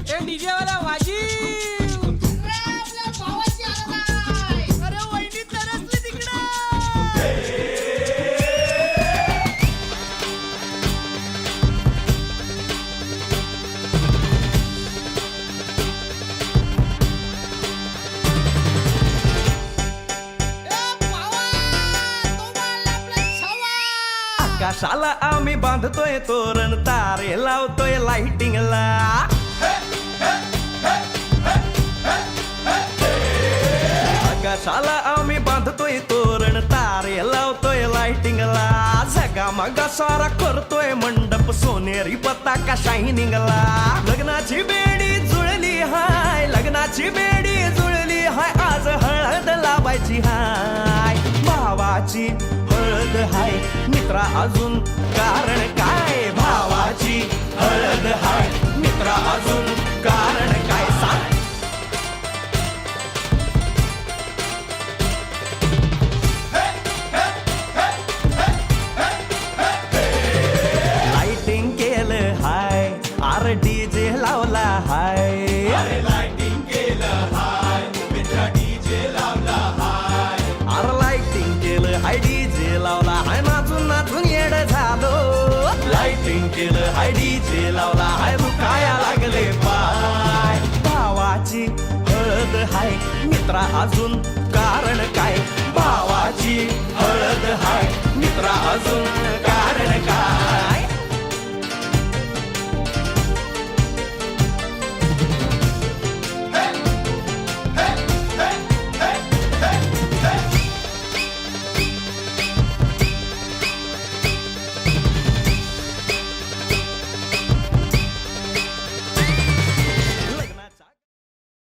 ए DJ वाला वाजीव. आपल्या भावाची आला नाही. अरे वहिनी तरसली तिकडं. आकाशाला आम्ही बांधतोय तोरण तारे लावतोय लाइटिंगला. आकाशाला आम्ही बांधतोय तोरण तारे लावतोय लाइटिंगला. जगा मगा सारा करतोय मंडप सोनेरी पताका शायनिंगला. लग्नाची बेडी जुळली हाय, लग्नाची बेडी जुळली हाय. आज हळद लावायची हाय, भावाची हळद हाय. मित्रा अजून कारण काय, भावाची हळद हाय. मित्रा अजून कारण काय सांग. लाइटिंग केलं हाय, आर डीजे लावला हाय. लाइटिंग केलं हाय, मित्रा डीजे लावला हाय. आर लाइटिंग केलं हाय, डीजे लावला हाय. नाचून नाचून येड झालो. लाइटिंग केलं हाय, डीजे लावला हाय. दुखाया लागले पाय. भावाची हळद हाय, मित्रा अजून